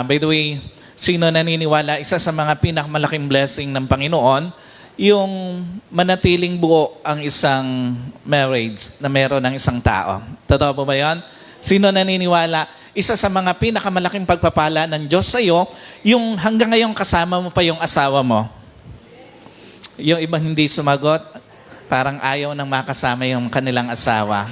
By the way, sino naniniwala isa sa mga pinakamalaking blessing ng Panginoon, yung manatiling buo ang isang marriage na meron ng isang tao. Totoo po ba yan? Sino naniniwala? Isa sa mga pinakamalaking pagpapala ng Diyos sa iyo, yung hanggang ngayon kasama mo pa yung asawa mo. Yung ibang hindi sumagot, parang ayaw nang makasama yung kanilang asawa.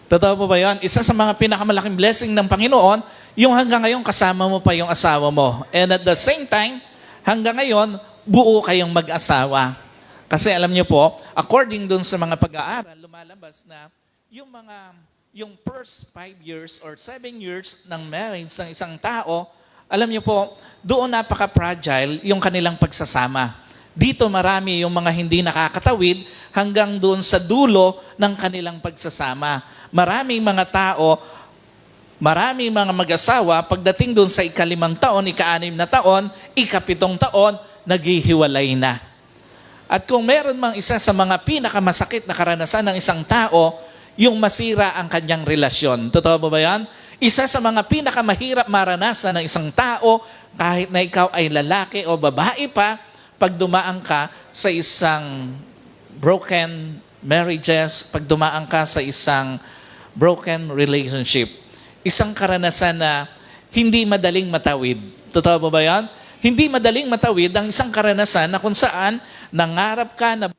Totoo po ba yan? Isa sa mga pinakamalaking blessing ng Panginoon, yung hanggang ngayon kasama mo pa yung asawa mo. And at the same time, hanggang ngayon, buo kayong mag-asawa. Kasi alam niyo po, according dun sa mga pag-aaral, lumalabas na yung first 5 years or 7 years ng marriage ng isang tao, alam niyo po, doon napaka-fragile yung kanilang pagsasama. Dito marami yung mga hindi nakakatawid hanggang doon sa dulo ng kanilang pagsasama. Maraming mga tao, maraming mga mag-asawa, pagdating doon sa ika-5 taon, ika-6 na taon, ika-7 taon, naghihiwalay na. At kung meron mang isa sa mga pinakamasakit na karanasan ng isang tao, yung masira ang kanyang relasyon. Totoo ba yan? Isa sa mga pinakamahirap maranasan ng isang tao, kahit na ikaw ay lalaki o babae pa, pag dumaan ka sa isang broken marriages, pag dumaan ka sa isang broken relationship, isang karanasan na hindi madaling matawid. Totoo ba yan? Hindi madaling matawid ang isang karanasan na kung saan nangarap ka na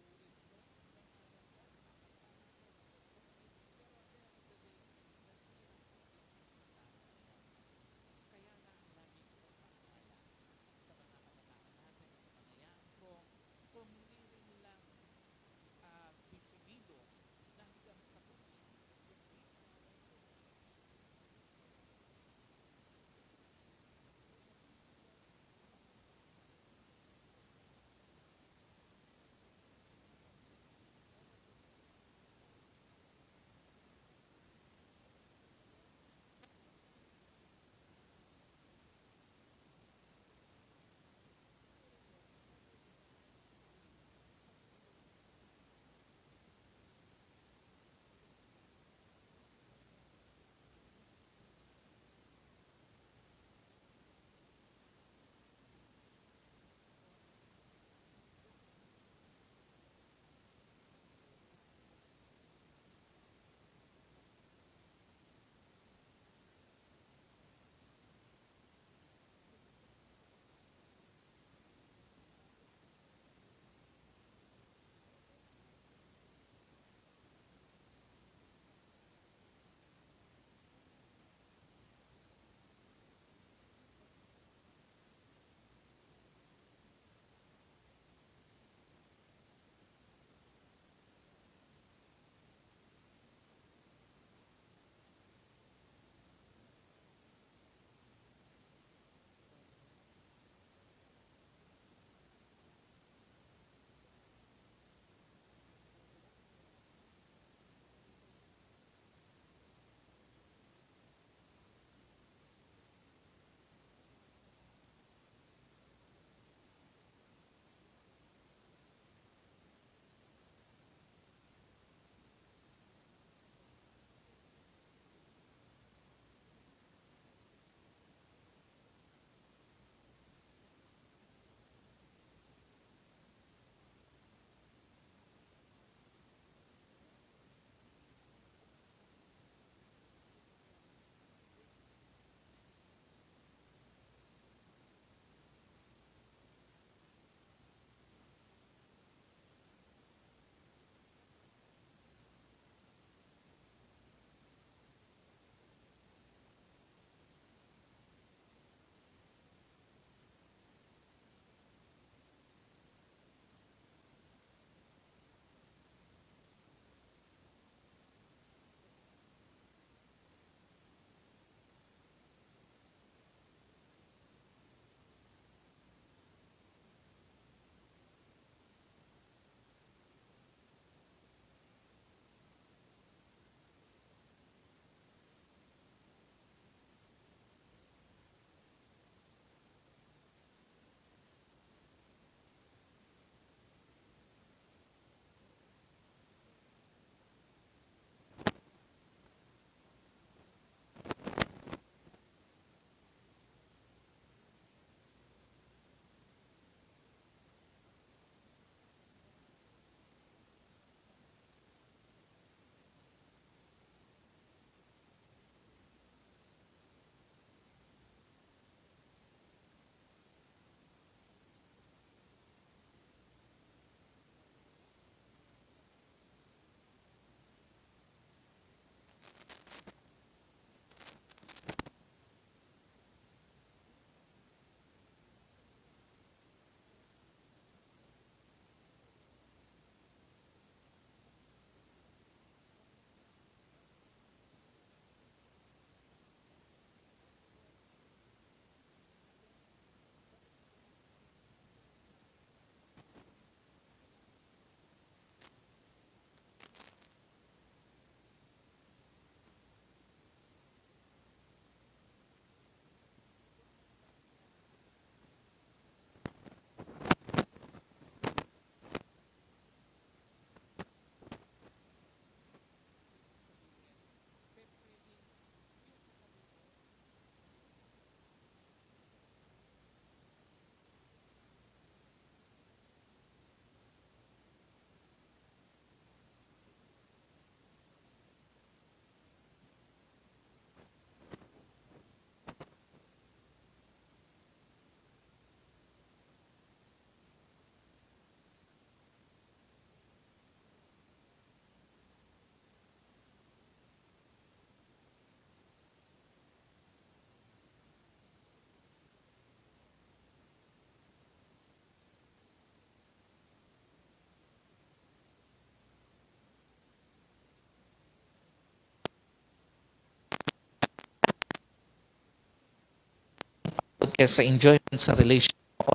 kesa enjoyment sa relation o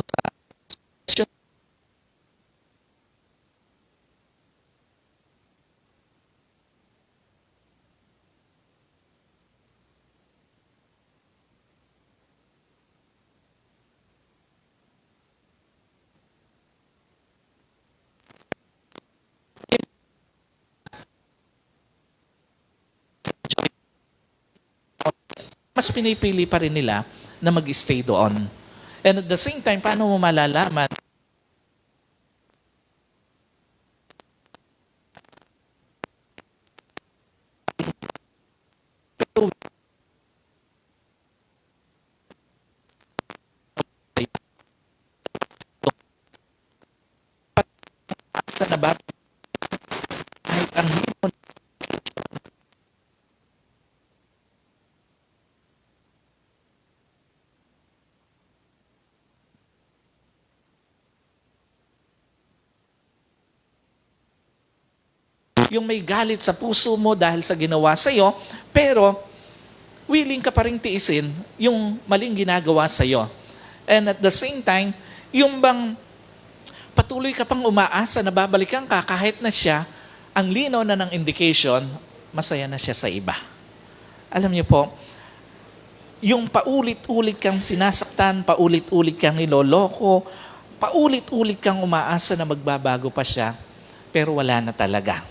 sa mas pinipili pa rin nila na mag-stay doon. And at the same time, paano mo malalaman sa na ba kahit ang limon yung may galit sa puso mo dahil sa ginawa sa'yo, pero willing ka pa rin tiisin yung maling ginagawa sa'yo. And at the same time, yung bang patuloy ka pang umaasa na babalikan ka kahit na siya, ang linaw na ng indication, masaya na siya sa iba. Alam niyo po, yung paulit-ulit kang sinasaktan, paulit-ulit kang niloloko, paulit-ulit kang umaasa na magbabago pa siya, pero wala na talaga.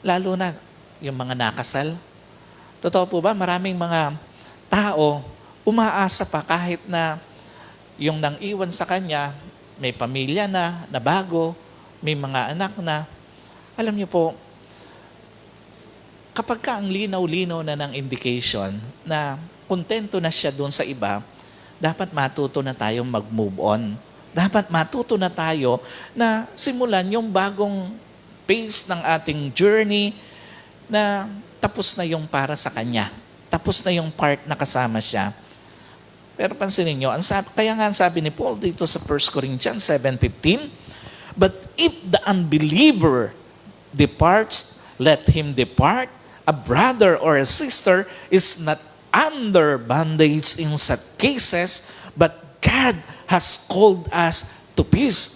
Lalo na yung mga nakasal. Totoo po ba, maraming mga tao umaasa pa kahit na yung nang iwan sa kanya, may pamilya na bago, may mga anak na. Alam niyo po, kapag ka ang linaw-linaw na ng indication na kontento na siya doon sa iba, dapat matuto na tayong mag-move on. Dapat matuto na tayo na simulan yung bagong phase ng ating journey na tapos na yung para sa kanya. Tapos na yung part na kasama siya. Pero pansinin nyo, kaya nga ang sabi ni Paul dito sa 1 Corinthians 7:15, but if the unbeliever departs, let him depart. A brother or a sister is not under bondage in such cases, but God has called us to peace.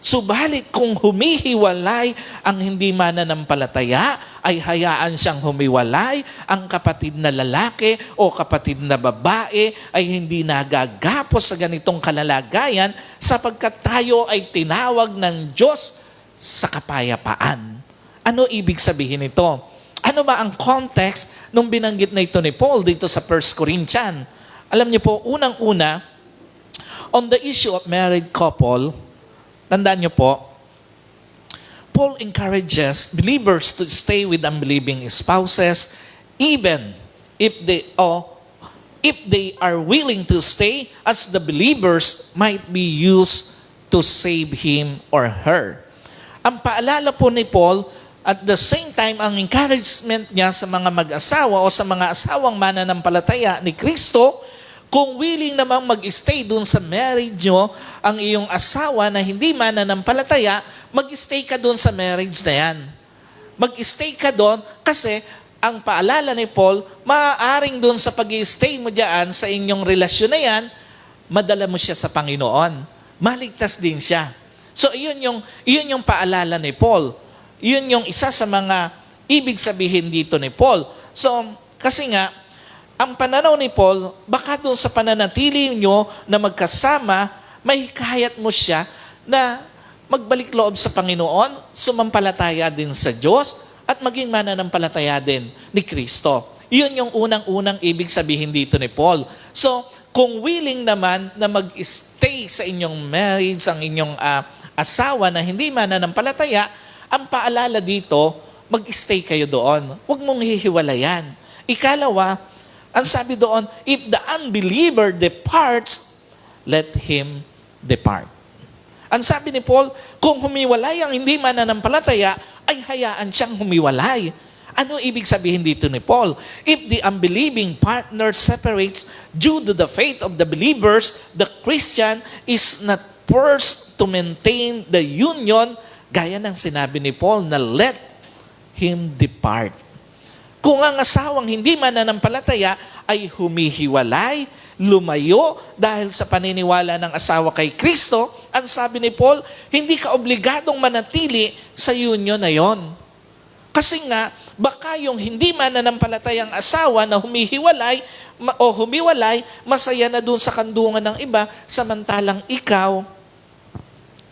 Subalit kung humihiwalay ang hindi mananampalataya, ay hayaan siyang humiwalay. Ang kapatid na lalaki o kapatid na babae ay hindi nagagapos sa ganitong kalalagayan sapagkat tayo ay tinawag ng Diyos sa kapayapaan. Ano ibig sabihin nito? Ano ba ang context nung binanggit na ito ni Paul dito sa 1 Corinthians? Alam niyo po, unang-una, on the issue of married couple, tandaan niyo po, Paul encourages believers to stay with unbelieving spouses even if they are willing to stay, as the believers might be used to save him or her. Ang paalala po ni Paul, at the same time, ang encouragement niya sa mga mag-asawa o sa mga asawang mananampalataya ni Kristo, kung willing namang mag-stay dun sa marriage nyo, ang iyong asawa na hindi mananampalataya, mag-stay ka dun sa marriage na yan. Mag-stay ka dun kasi ang paalala ni Paul, maaaring dun sa pag-stay mo dyan sa inyong relasyon na yan, madala mo siya sa Panginoon. Maligtas din siya. So, iyon yung paalala ni Paul. Iyon yung isa sa mga ibig sabihin dito ni Paul. So, kasi nga, ang pananaw ni Paul, baka doon sa pananatili nyo na magkasama, may hikayat mo siya na magbalik loob sa Panginoon, sumampalataya din sa Diyos, at maging mananampalataya din ni Kristo. Iyon yung unang-unang ibig sabihin dito ni Paul. So, kung willing naman na mag-stay sa inyong marriage, ang inyong asawa na hindi mananampalataya, ang paalala dito, mag-stay kayo doon. Huwag mong hihiwalayan. Ikalawa, ang sabi doon, if the unbeliever departs, let him depart. Ang sabi ni Paul, kung humiwalay ang hindi mananampalataya, ay hayaan siyang humiwalay. Ano ibig sabihin dito ni Paul? If the unbelieving partner separates due to the faith of the believers, the Christian is not forced to maintain the union, gaya ng sinabi ni Paul na let him depart. Kung ang asawang hindi mananampalataya ay humihiwalay, lumayo dahil sa paniniwala ng asawa kay Kristo, ang sabi ni Paul, hindi ka obligadong manatili sa union na yon. Kasi nga, baka yung hindi mananampalatayang asawa na humihiwalay o humiwalay, masaya na dun sa kandungan ng iba, samantalang ikaw,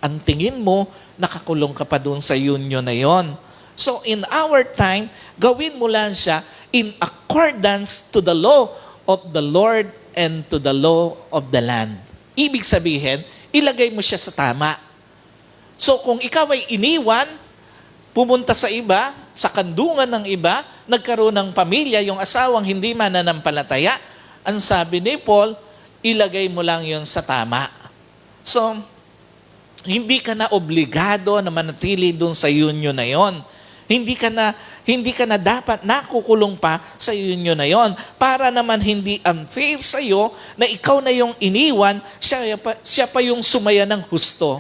ang tingin mo, nakakulong ka pa dun sa union na yon. So in our time, gawin mo lang siya in accordance to the law of the Lord and to the law of the land. Ibig sabihin, ilagay mo siya sa tama. So kung ikaw ay iniwan, pumunta sa iba, sa kandungan ng iba, nagkaroon ng pamilya, yung asawang hindi mananampalataya, ang sabi ni Paul, ilagay mo lang yon sa tama. So, hindi ka na obligado na manatili dun sa union na yon. Hindi ka na dapat nakukulong pa sa union na yon. Para naman hindi unfair sa iyo na ikaw na yung iniwan, siya pa yung sumaya ng husto.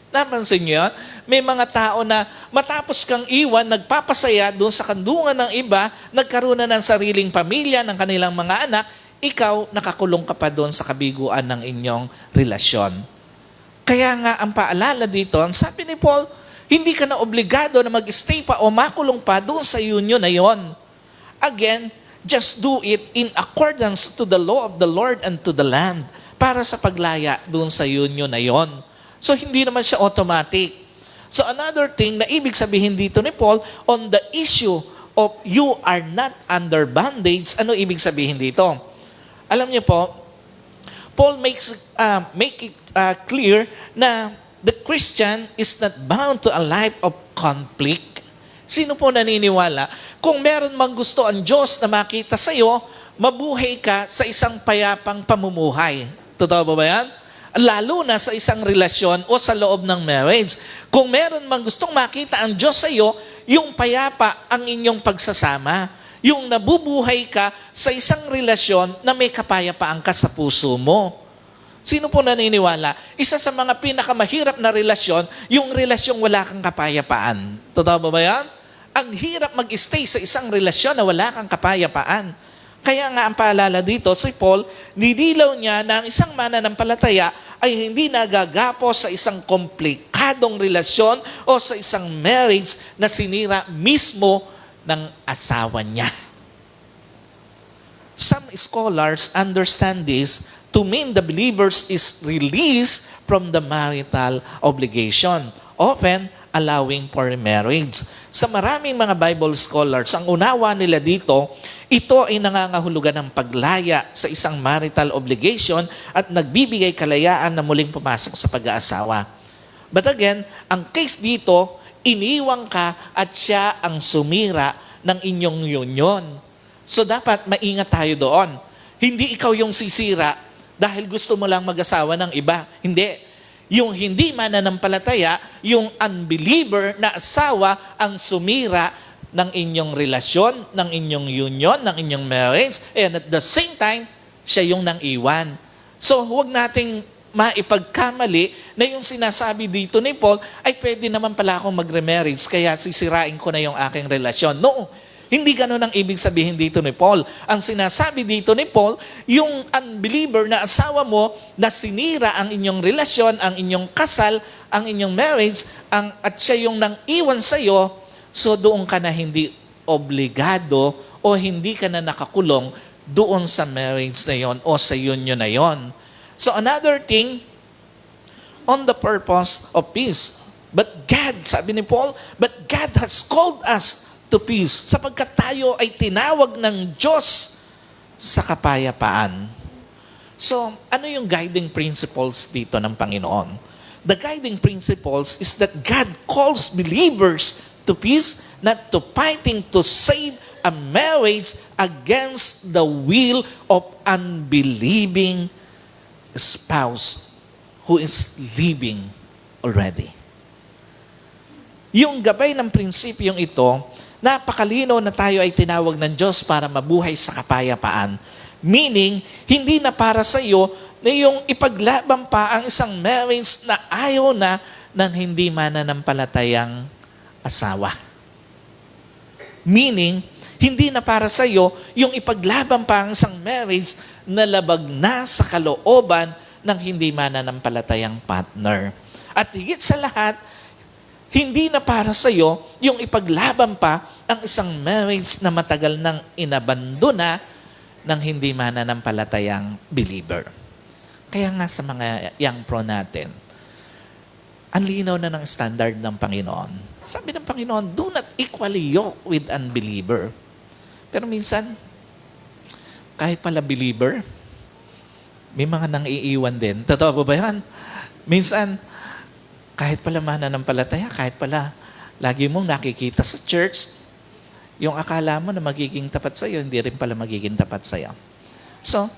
Napansin niyo yan? May mga tao na matapos kang iwan, nagpapasaya doon sa kandungan ng iba, nagkaroon na ng sariling pamilya, ng kanilang mga anak, ikaw nakakulong ka pa doon sa kabiguan ng inyong relasyon. Kaya nga ang paalala dito, ang sabi ni Paul, hindi ka na obligado na mag-stay pa o makulong pa doon sa union na yon. Again, just do it in accordance to the law of the Lord and to the land para sa paglaya doon sa union na yon. So, hindi naman siya automatic. So, another thing na ibig sabihin dito ni Paul, on the issue of you are not under bondage, ano ibig sabihin dito? Alam niyo po, Paul make it clear na the Christian is not bound to a life of conflict. Sino po naniniwala? Kung meron mang gusto ang Diyos na makita sa iyo, mabuhay ka sa isang payapang pamumuhay. Totoo ba yan? Lalo na sa isang relasyon o sa loob ng marriage. Kung meron mang gustong makita ang Diyos sa iyo, yung payapa ang inyong pagsasama. Yung nabubuhay ka sa isang relasyon na may kapayapaan ka sa puso mo. Sino po naniniwala? Isa sa mga pinakamahirap na relasyon, yung relasyong wala kang kapayapaan. Totoo ba yan? Ang hirap mag-stay sa isang relasyon na wala kang kapayapaan. Kaya nga ang paalala dito, si Paul, nidilaw niya na ang isang mananampalataya ay hindi nagagapos sa isang komplikadong relasyon o sa isang marriage na sinira mismo ng asawa niya. Some scholars understand this to mean the believers is released from the marital obligation, often allowing for marriage. Sa maraming mga Bible scholars, ang unawa nila dito, ito ay nangangahulugan ng paglaya sa isang marital obligation at nagbibigay kalayaan na muling pumasok sa pag-aasawa. But again, ang case dito, iniwang ka at siya ang sumira ng inyong union. So dapat maingat tayo doon. Hindi ikaw yung sisira dahil gusto mo lang mag-asawa ng iba. Hindi. Yung hindi mananampalataya, yung unbeliever na asawa ang sumira ng inyong relasyon, ng inyong union, ng inyong marriage, and at the same time, siya yung nang iwan. So, huwag nating maipagkamali na yung sinasabi dito ni Paul, ay pwede naman pala akong magre-marriage, kaya sisirain ko na yung aking relasyon. No, hindi ganun ang ibig sabihin dito ni Paul. Ang sinasabi dito ni Paul, yung unbeliever na asawa mo na sinira ang inyong relasyon, ang inyong kasal, ang inyong marriage, at siya yung nang iwan sa'yo, so doon ka na hindi obligado o hindi ka na nakakulong doon sa marriage na yon o sa union na yon. So another thing, on the purpose of peace. But God, sabi ni Paul, but God has called us to peace, sapagkat tayo ay tinawag ng Diyos sa kapayapaan. So, ano yung guiding principles dito ng Panginoon? The guiding principles is that God calls believers to peace, not to fighting to save a marriage against the will of unbelieving spouse who is living already. Yung gabay ng prinsipyong ito, napakalino na tayo ay tinawag ng Diyos para mabuhay sa kapayapaan. Meaning, hindi na para sa iyo na yung ipaglaban pa ang isang marriage na ayaw na ng hindi mananampalatayang asawa. Meaning, hindi na para sa iyo yung ipaglaban pa ang isang marriage nalabag na sa kalooban ng hindi mananampalatayang partner. At higit sa lahat, hindi na para sa iyo yung ipaglaban pa ang isang marriage na matagal nang inabandona ng hindi mananampalatayang believer. Kaya nga sa mga young pro natin, ang linaw na ng standard ng Panginoon. Sabi ng Panginoon, do not equally yoke with unbeliever. Pero minsan, kahit pala believer, may mga nang iiwan din. Totoo ba yan? Minsan, kahit pala mananampalataya, kahit pala lagi mong nakikita sa church, yung akala mo na magiging tapat sa'yo, hindi rin pala magiging tapat sa'yo. So,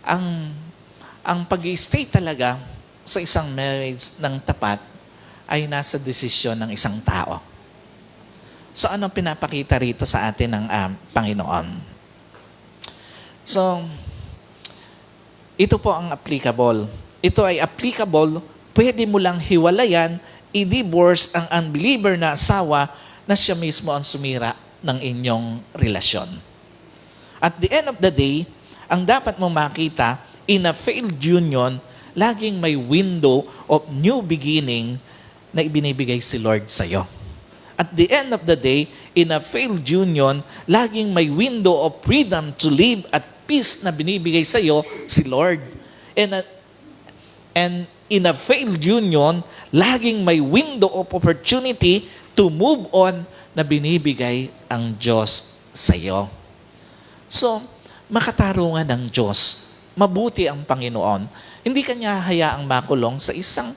ang pag-i-stay talaga sa isang marriage ng tapat ay nasa desisyon ng isang tao. So, anong pinapakita rito sa atin ng Panginoon? So, ito po ang applicable. Ito ay applicable, pwede mo lang hiwalayan, i-divorce ang unbeliever na asawa na siya mismo ang sumira ng inyong relasyon. At the end of the day, ang dapat mo makita, in a failed union, laging may window of new beginning na ibinibigay si Lord sa'yo. At the end of the day, in a failed union, laging may window of freedom to live at peace na binibigay sa'yo si Lord. And in a failed union, laging may window of opportunity to move on na binibigay ang Diyos sa iyo. So, makatarungan ng Diyos. Mabuti ang Panginoon. Hindi kanya hayaang makulong sa isang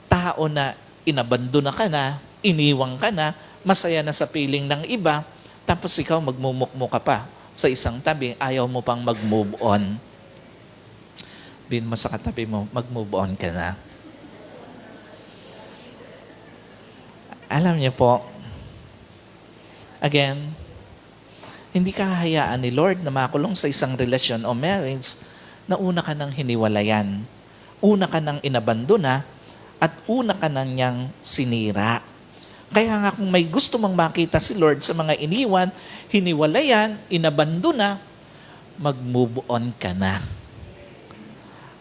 tao na inabandona ka na, iniwang ka na, masaya na sa piling ng iba, tapos ikaw magmumukmo ka pa sa isang tabi, ayaw mo pang mag-move on. Bin mo sa katabi mo, mag-move on ka na. Alam niyo po, again, hindi ka hahayaan ni Lord na makulong sa isang relasyon o marriage na una ka nang hiniwalayan, una ka nang inabandona, at una ka nang niyang sinira. Kaya nga kung may gusto mong makita si Lord sa mga iniwan, hiniwalayan, inabandona, mag-move on ka na.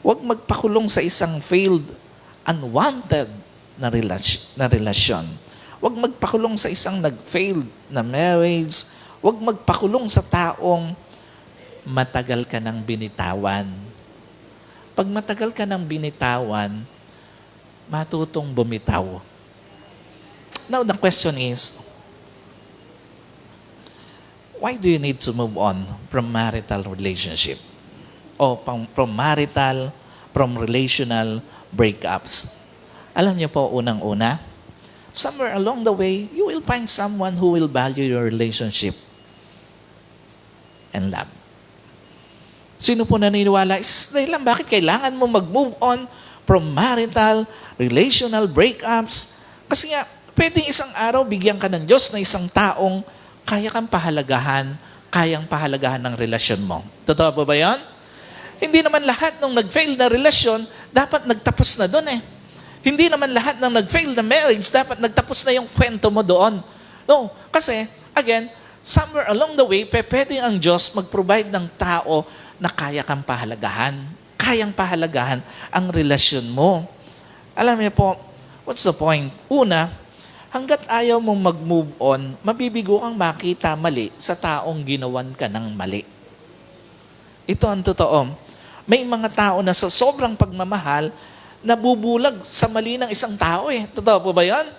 Huwag magpakulong sa isang failed, unwanted na relasyon. Huwag magpakulong sa isang nag-failed na marriage. Huwag magpakulong sa taong matagal ka nang binitawan. Pag matagal ka nang binitawan, matutong bumitaw. Now, the question is, why do you need to move on from marital relationship? O from relational breakups? Alam niyo po, unang-una, somewhere along the way, you will find someone who will value your relationship and love. Sino po naniniwala? Dahil lang, bakit kailangan mo mag-move on from marital, relational breakups? Kasi nga, pwedeng isang araw, bigyan ka ng Diyos na isang taong kaya kang pahalagahan, kayang pahalagahan ng relasyon mo. Totoo po ba yan? Hindi naman lahat ng nag-fail na relasyon, dapat nagtapos na doon eh. Hindi naman lahat ng nag-fail na marriage, dapat nagtapos na yung kwento mo doon. No, kasi, again, somewhere along the way, pwede ang Diyos mag-provide ng tao na kaya kang pahalagahan. Kayang pahalagahan ang relasyon mo. Alam niyo po, what's the point? Una, hanggat ayaw mong mag-move on, mabibigo kang makita mali sa taong ginawan ka ng mali. Ito ang totoo. May mga tao na sa sobrang pagmamahal, nabubulag sa mali ng isang tao eh. Totoo po ba yan?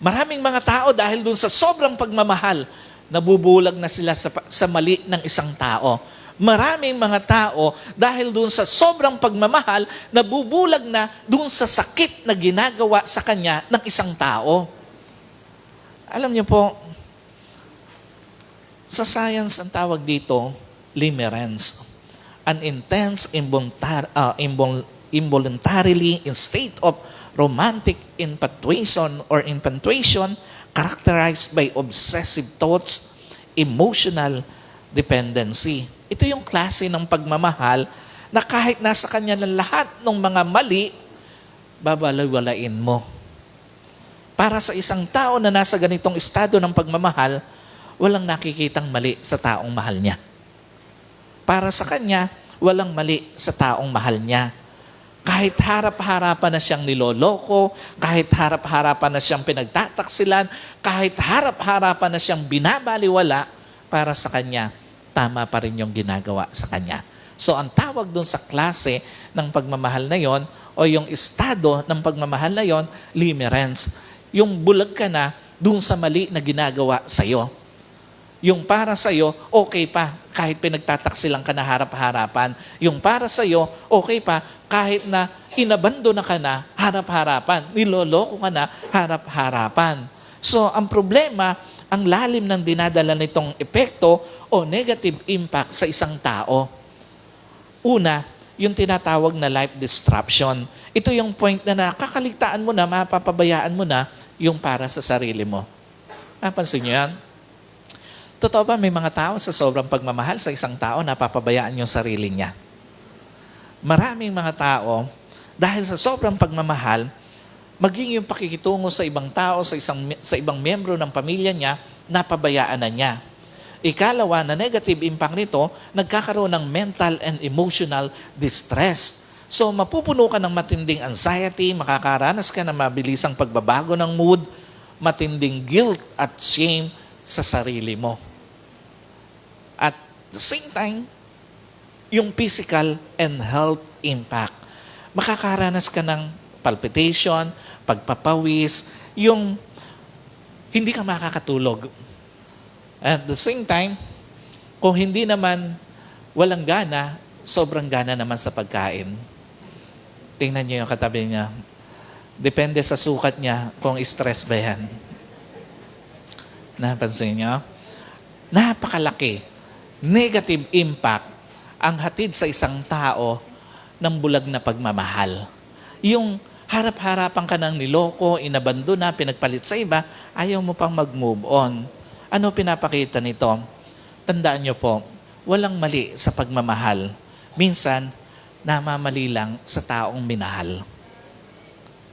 Maraming mga tao dahil dun sa sobrang pagmamahal, nabubulag na sila sa mali ng isang tao. Maraming mga tao dahil dun sa sobrang pagmamahal, nabubulag na dun sa sakit na ginagawa sa kanya ng isang tao. Alam niyo po, sa science ang tawag dito, limerence. An intense, involuntarily in state of romantic infatuation or infatuation characterized by obsessive thoughts, emotional dependency. Ito yung klase ng pagmamahal na kahit nasa kanya ng lahat ng mga mali, babalawalain mo. Para sa isang tao na nasa ganitong estado ng pagmamahal, walang nakikitang mali sa taong mahal niya. Para sa kanya, walang mali sa taong mahal niya. Kahit harap-harapan na siyang niloloko, kahit harap-harapan na siyang pinagtataksilan, kahit harap-harapan na siyang binabaliwala, para sa kanya, tama pa rin yung ginagawa sa kanya. So ang tawag dun sa klase ng pagmamahal na yon o yung estado ng pagmamahal na yon, limerence. Yung bulag ka na dun sa mali na ginagawa sa'yo. Yung para sa'yo, okay pa, kahit pinagtataksilan ka na harap-harapan. Yung para sa'yo, okay pa, kahit na inabando na ka na harap-harapan. Niloloko ka na harap-harapan. So, ang problema, ang lalim ng dinadala nitong epekto o negative impact sa isang tao. Una, yung tinatawag na life disruption. Ito yung point na nakakaligtaan mo na, mapapabayaan mo na yung para sa sarili mo. Napansin niyo yan? Totoo ba may mga tao sa sobrang pagmamahal sa isang tao napapabayaan yung sarili niya? Maraming mga tao, dahil sa sobrang pagmamahal, maging yung pakikitungo sa ibang tao, sa ibang miyembro ng pamilya niya, napabayaan na niya. Ikalawa na negative impact nito, nagkakaroon ng mental and emotional distress. So mapupuno ka ng matinding anxiety, makakaranas ka ng mabilisang pagbabago ng mood, matinding guilt at shame sa sarili mo. At the same time, yung physical and health impact. Makakaranas ka ng palpitation, pagpapawis, yung hindi ka makakatulog. At the same time, kung hindi naman walang gana, sobrang gana naman sa pagkain. Tingnan niyo yung katabi niya. Depende sa sukat niya kung stress ba yan. Napansin niyo? Napakalaki. Negative impact ang hatid sa isang tao ng bulag na pagmamahal. Yung harap-harapan ka ng niloko, inabando na, pinagpalit sa iba, ayaw mo pang mag-move on. Ano pinapakita nito? Tandaan niyo po, walang mali sa pagmamahal. Minsan, namamali lang sa taong minahal.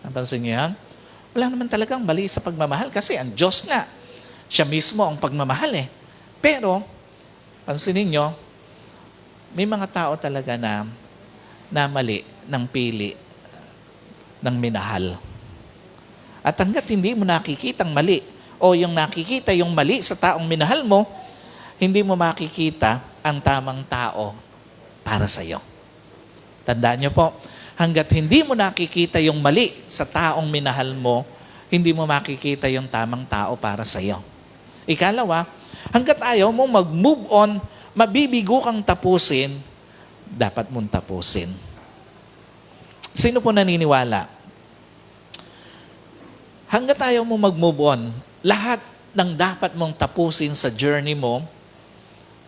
Napansin niyo yan? Wala naman talagang mali sa pagmamahal kasi ang Diyos nga, siya mismo ang pagmamahal eh. Pero, pansinin niyo, may mga tao talaga na namali ng pili ng minahal. At hanggat hindi mo nakikitang mali o yung nakikita yung mali sa taong minahal mo, hindi mo makikita ang tamang tao para sa iyo. Tandaan niyo po, hanggat hindi mo nakikita yung mali sa taong minahal mo, hindi mo makikita yung tamang tao para sa iyo. Ikalawa, hanggat ayaw mo mag-move on, mabibigo kang tapusin, dapat mong tapusin. Sino po naniniwala? Hanggat ayaw mo mag-move on, lahat ng dapat mong tapusin sa journey mo,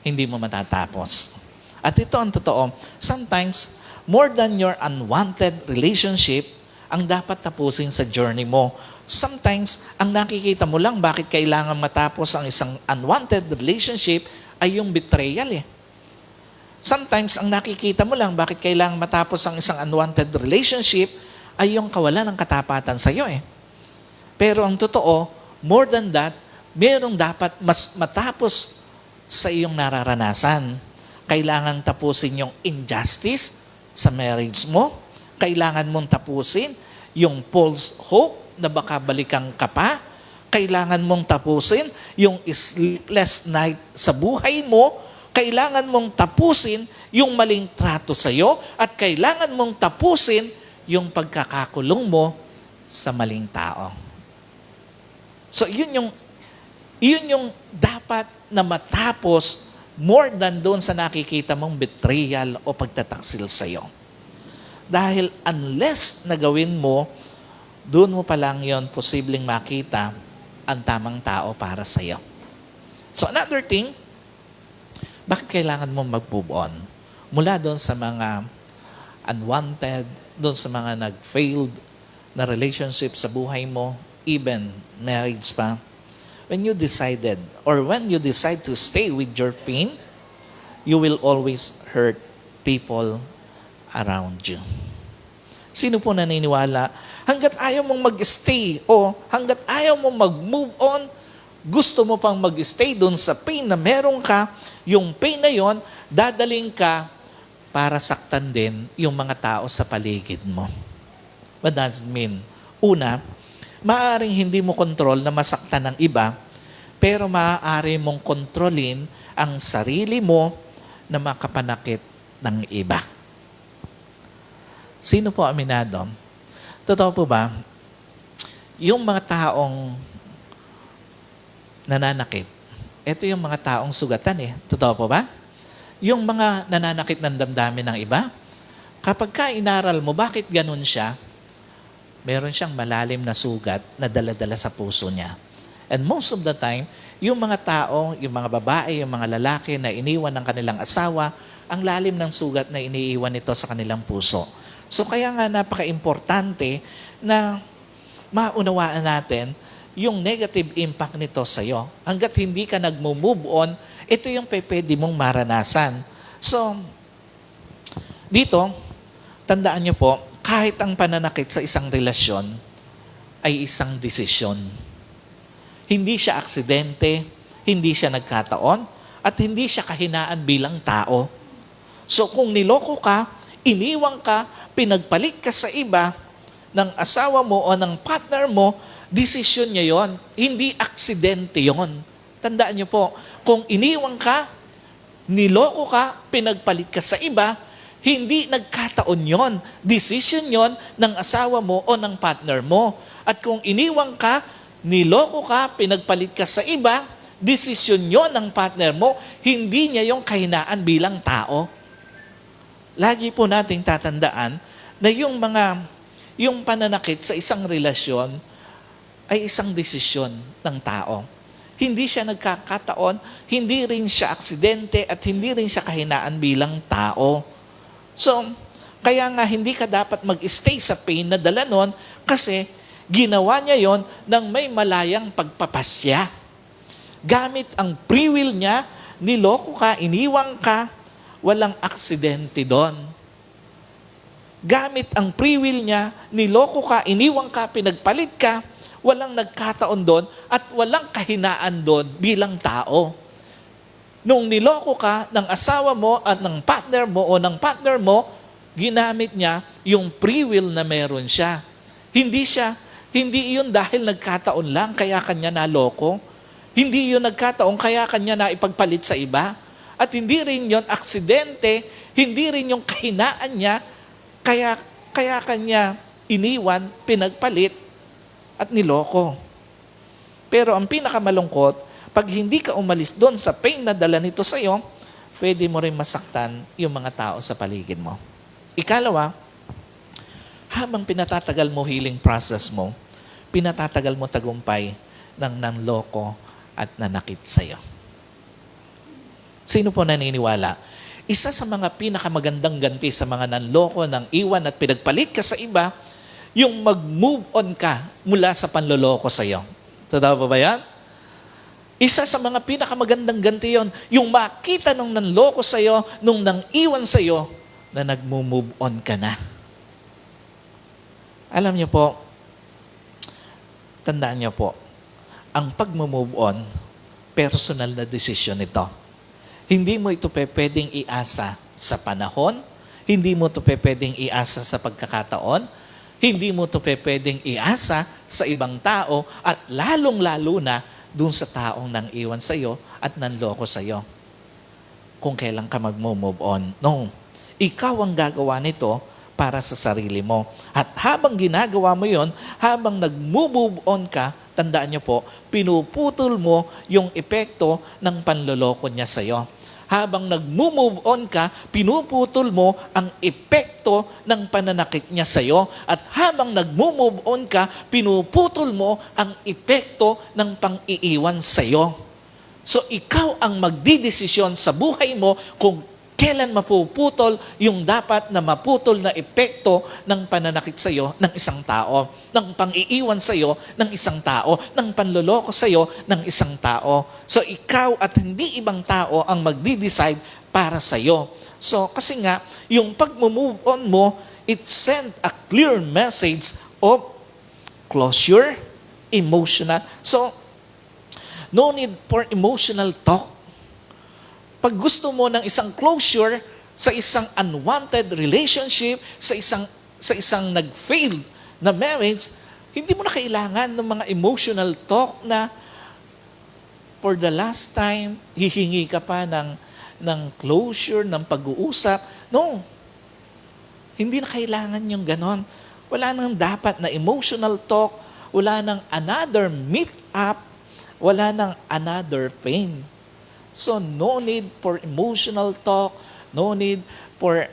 hindi mo matatapos. At ito ang totoo, sometimes, more than your unwanted relationship, ang dapat tapusin sa journey mo. Sometimes, ang nakikita mo lang bakit kailangan matapos ang isang unwanted relationship ay yung betrayal eh. Sometimes, ang nakikita mo lang bakit kailangan matapos ang isang unwanted relationship ay yung kawalan ng katapatan sa iyo eh. Pero ang totoo, more than that, mayroong dapat mas matapos sa iyong nararanasan. Kailangan tapusin yung injustice sa marriage mo. Kailangan mong tapusin yung false hope na baka balikan ka pa. Kailangan mong tapusin yung sleepless night sa buhay mo. Kailangan mong tapusin yung maling trato sa iyo. At kailangan mong tapusin yung pagkakakulong mo sa maling tao. So, yun yung dapat na matapos more than doon sa nakikita mong betrayal o pagtataksil sa iyo. Dahil unless na gawin mo, doon mo pa lang yon posibleng makita ang tamang tao para sa iyo. So another thing, bakit kailangan mo mag-move on? Mula doon sa mga unwanted, doon sa mga nag-failed na relationship sa buhay mo, even marriage pa, when you decide to stay with your pain, you will always hurt people around you. Sino po naniniwala? Hanggat ayaw mong mag-stay o hanggat ayaw mong mag-move on, gusto mo pang mag-stay doon sa pain na meron ka, yung pain na yon, Dadaling ka para saktan din yung mga tao sa paligid mo. What does it mean? Una, maaaring hindi mo kontrol na masaktan ng iba, pero maaari mong kontrolin ang sarili mo na makapanakit ng iba. Sino po aminado? Totoo po ba? Yung mga taong nananakit, ito yung mga taong sugatan eh. Totoo po ba? Yung mga nananakit ng damdamin ng iba, kapag ka inaral mo, bakit ganun siya? Meron siyang malalim na sugat na dala-dala sa puso niya. And most of the time, yung mga tao, yung mga babae, yung mga lalaki na iniwan ng kanilang asawa, ang lalim ng sugat na iniiwan nito sa kanilang puso. So kaya nga napaka-importante na maunawaan natin yung negative impact nito sa iyo. Hanggat hindi ka nag-move on, ito yung pwede mong maranasan. So, dito, tandaan nyo po, kahit ang pananakit sa isang relasyon ay isang desisyon. Hindi siya aksidente, hindi siya nagkataon, at hindi siya kahinaan bilang tao. So kung niloko ka, iniwang ka, pinagpalit ka sa iba, ng asawa mo o ng partner mo, desisyon niya yon, hindi aksidente yon. Tandaan niyo po, kung iniwang ka, niloko ka, pinagpalit ka sa iba, hindi nagkataon yon. Decision yon ng asawa mo o ng partner mo. At kung iniwang ka, niloko ka, pinagpalit ka sa iba, decision yon ng partner mo, hindi niya yung kahinaan bilang tao. Lagi po nating tatandaan na yung pananakit sa isang relasyon ay isang desisyon ng tao. Hindi siya nagkakataon, hindi rin siya aksidente, at hindi rin siya kahinaan bilang tao. So, kaya nga hindi ka dapat mag-stay sa pain na dala nun kasi ginawa niya yon ng may malayang pagpapasya. Gamit ang free will niya, niloko ka, iniwang ka, walang aksidente doon. Gamit ang free will niya, niloko ka, iniwang ka, pinagpalit ka, walang nagkataon doon at walang kahinaan doon bilang tao. Nung niloko ka ng asawa mo at ng partner mo o ng partner mo, ginamit niya yung free will na meron siya. Hindi yun dahil nagkataon lang kaya kanya naloko. Hindi yun nagkataon kaya kanya na ipagpalit sa iba. At hindi rin yun aksidente, hindi rin yung kahinaan niya kaya kanya iniwan, pinagpalit at niloko. Pero ang pinakamalungkot, pag hindi ka umalis doon sa pain na dala nito sa iyo, pwede mo rin masaktan yung mga tao sa paligid mo. Ikalawa, habang pinatatagal mo healing process mo, pinatatagal mo tagumpay ng nanloko at nanakit sa iyo. Sino po naniniwala? Isa sa mga pinakamagandang ganti sa mga nanloko, nang iwan at pinagpalit ka sa iba, yung mag-move on ka mula sa panloloko sa iyo. Totoo ba yan? Isa sa mga pinakamagandang ganti yon, yung makita nung nanloko sa iyo, nung nang iwan sa iyo, na nag-move on ka na. Alam niyo po, tandaan niyo po, ang pag-move on, personal na desisyon ito. Hindi mo ito pwedeng iasa sa panahon, hindi mo ito pwedeng iasa sa pagkakataon, hindi mo ito pwedeng iasa sa ibang tao, at lalong-lalo na dun sa taong nang iwan sa iyo at nanloko sa iyo. Kung kailan ka mag-move on. No. Ikaw ang gagawa nito para sa sarili mo. At habang ginagawa mo yon, habang nag-move on ka, tandaan niyo po, pinuputol mo yung epekto ng panloloko niya sa iyo. Habang nag-move on ka, pinuputol mo ang epekto ng pananakit niya sa iyo. At habang nag-move on ka, pinuputol mo ang epekto ng pang-iiwan sa iyo. So ikaw ang magdidesisyon sa buhay mo kung kailan mapuputol yung dapat na maputol na epekto ng pananakit sa iyo ng isang tao, ng pang-iiwan sa iyo ng isang tao, ng panloloko sa iyo ng isang tao. So ikaw at hindi ibang tao ang magdi-decide para sa iyo. So kasi nga, yung pag-move on mo, it send a clear message of closure, emotional. So, no need for emotional talk. Pag gusto mo ng isang closure sa isang unwanted relationship, sa isang nag-fail na marriage, hindi mo na kailangan ng mga emotional talk na for the last time, hihingi ka pa ng closure, ng pag-uusap. No. Hindi na kailangan yung ganon. Wala nang dapat na emotional talk, wala nang another meet-up, wala nang another pain. So, no need for emotional talk, no need for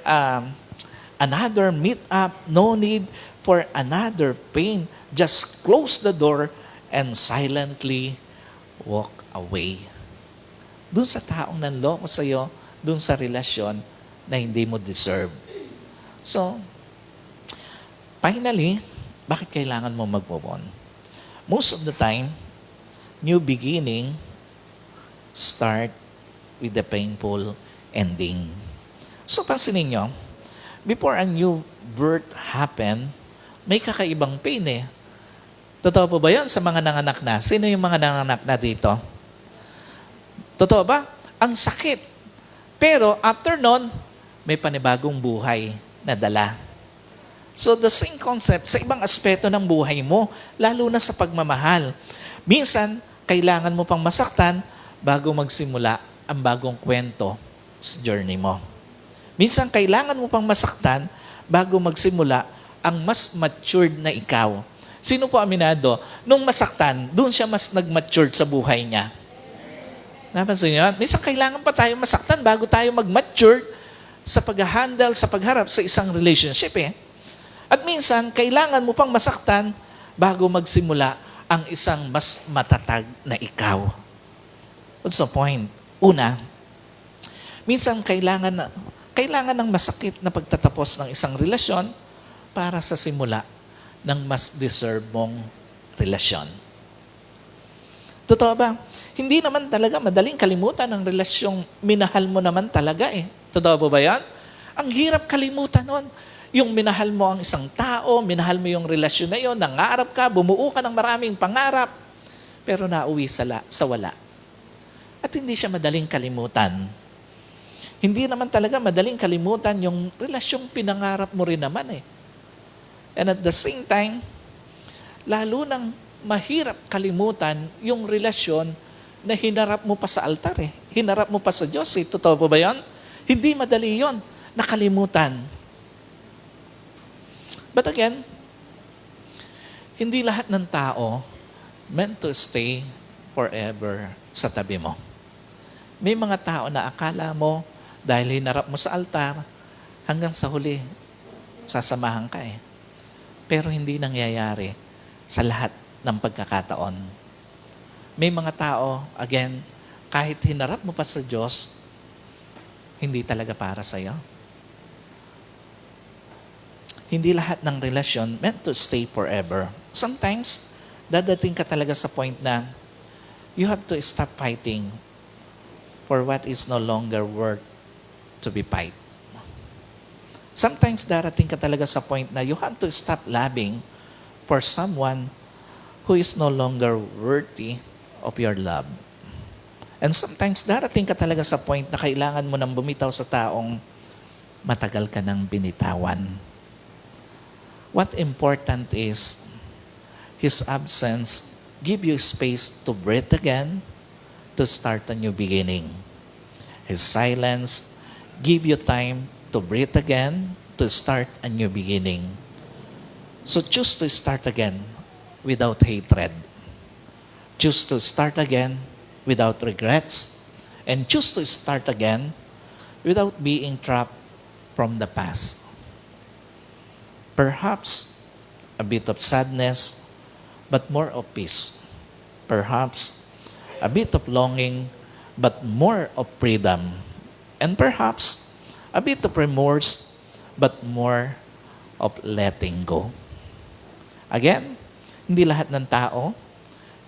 another meet-up, no need for another pain. Just close the door and silently walk away. Doon sa taong nanloko sa'yo, doon sa relasyon na hindi mo deserve. So, finally, bakit kailangan mo mag-move on? Most of the time, new beginning start with the painful ending. So, pansinin nyo, before a new birth happen, may kakaibang pain eh. Totoo po ba yun sa mga nanganak na? Sino yung mga nanganak na dito? Totoo ba? Ang sakit. Pero after nun, may panibagong buhay na dala. So the same concept sa ibang aspeto ng buhay mo, lalo na sa pagmamahal. Minsan, kailangan mo pang masaktan bago magsimula ang bagong kwento sa journey mo. Minsan, kailangan mo pang masaktan bago magsimula ang mas matured na ikaw. Sino po aminado? Nung masaktan, doon siya mas nag-matured sa buhay niya. Napansin niyo? Minsan kailangan pa tayo masaktan bago tayo mag-mature sa pag-handle, sa pagharap sa isang relationship eh. At minsan, kailangan mo pang masaktan bago magsimula ang isang mas matatag na ikaw. What's the point? Una, minsan kailangan ng masakit na pagtatapos ng isang relasyon para sa simula ng mas deserve mong relasyon. Totoo ba? Hindi naman talaga madaling kalimutan ang relasyong minahal mo naman talaga eh. Totoo ba yan? Ang hirap kalimutan nun. Yung minahal mo ang isang tao, minahal mo yung relasyon na yun, nangarap ka, bumuo ka ng maraming pangarap, pero nauwi sa wala. At hindi siya madaling kalimutan. Hindi naman talaga madaling kalimutan yung relasyong pinangarap mo rin naman eh. And at the same time, lalo nang mahirap kalimutan yung relasyon na hinarap mo pa sa altar eh. Hinarap mo pa sa Diyos eh. Totoo po ba yan? Hindi madali yon nakalimutan. But again, hindi lahat ng tao meant to stay forever sa tabi mo. May mga tao na akala mo dahil hinarap mo sa altar, hanggang sa huli, sasamahan ka eh. Pero hindi nangyayari sa lahat ng pagkakataon. May mga tao, again, kahit hinarap mo pa sa Diyos, hindi talaga para sa'yo. Hindi lahat ng relasyon meant to stay forever. Sometimes, dadating ka talaga sa point na you have to stop fighting for what is no longer worth to be fight. Sometimes, darating ka talaga sa point na you have to stop loving for someone who is no longer worthy of your love. And sometimes, darating ka talaga sa point na kailangan mo nang bumitaw sa taong matagal ka nang binitawan. What important is, his absence give you space to breathe again, to start a new beginning. His silence give you time to breathe again, to start a new beginning. So choose to start again without hatred. Choose to start again without regrets. And choose to start again without being trapped from the past. Perhaps a bit of sadness, but more of peace. Perhaps a bit of longing, but more of freedom. And perhaps a bit of remorse, but more of letting go. Again, hindi lahat ng tao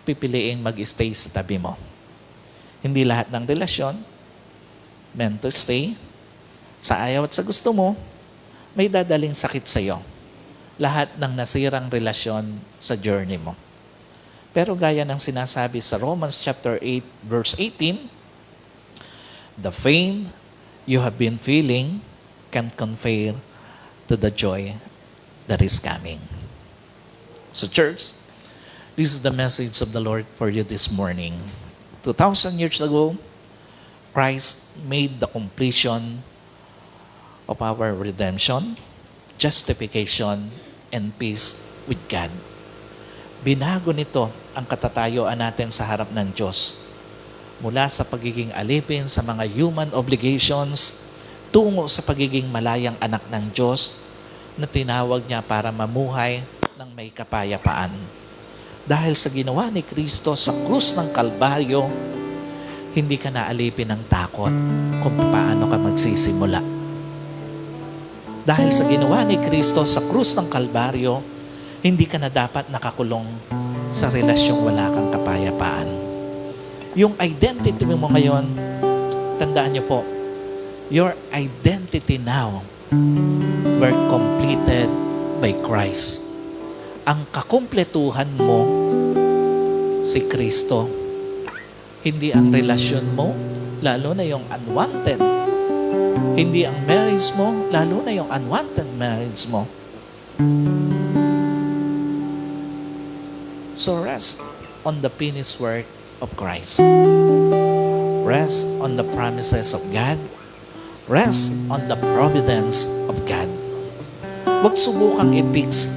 pipiliing mag-stay sa tabi mo. Hindi lahat ng relasyon meant to stay. Sa ayaw at sa gusto mo, may dadaling sakit sa iyo. Lahat ng nasirang relasyon sa journey mo. Pero gaya ng sinasabi sa Romans chapter 8, verse 18, The pain you have been feeling can compare to the joy that is coming. So church, this is the message of the Lord for you this morning. 2,000 years ago, Christ made the completion of our redemption, justification, and peace with God. Binago nito ang katatayuan natin sa harap ng Diyos. Mula sa pagiging alipin sa mga human obligations, tungo sa pagiging malayang anak ng Diyos na tinawag niya para mamuhay ng may kapayapaan. Dahil sa ginawa ni Kristo sa krus ng Kalbaryo, hindi ka naalipin ng takot kung paano ka magsisimula. Dahil sa ginawa ni Kristo sa krus ng Kalbaryo, hindi ka na dapat nakakulong sa relasyong wala kang kapayapaan. Yung identity mo ngayon, tandaan niyo po, your identity now were completed by Christ. Ang kakumpletuhan mo, si Kristo. Hindi ang relasyon mo, lalo na yung unwanted. Hindi ang marriage mo, lalo na yung unwanted marriage mo. So rest on the finished work of Christ. Rest on the promises of God. Rest on the providence of God. Huwag subukang i-fix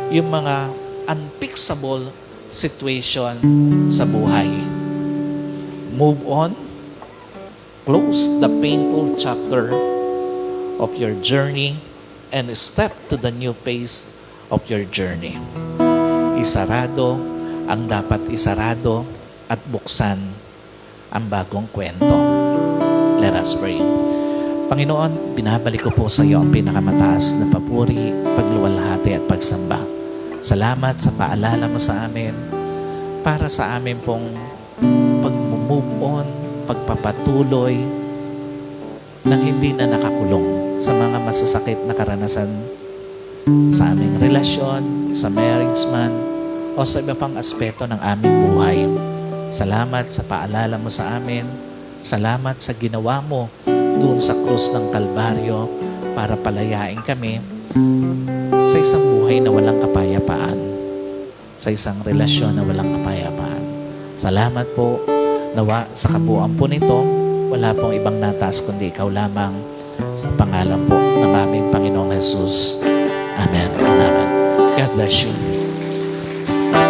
yung mga unfixable situation sa buhay. Move on. Close the painful chapter of your journey and step to the new phase of your journey. Isarado ang dapat isarado at buksan ang bagong kwento. Let us pray. Panginoon, binabalik ko po sa iyo ang pinakamataas na papuri, pagluwalhati at pagsamba. Salamat sa paalala mo sa amin para sa amin pong pag-move on, pagpapatuloy nang hindi na nakakulong sa mga masasakit na karanasan sa aming relasyon, sa marriage man, o sa iba pang aspeto ng aming buhay. Salamat sa paalala mo sa amin. Salamat sa ginawa mo doon sa krus ng Kalbaryo para palayain kami sa isang buhay na walang kapayapaan, sa isang relasyon na walang kapayapaan. Salamat po. Nawa sa kabuuan po nito, wala pong ibang nataas kundi ikaw lamang, sa pangalan po ng aming Panginoong Jesus. Amen. Amen. God bless you.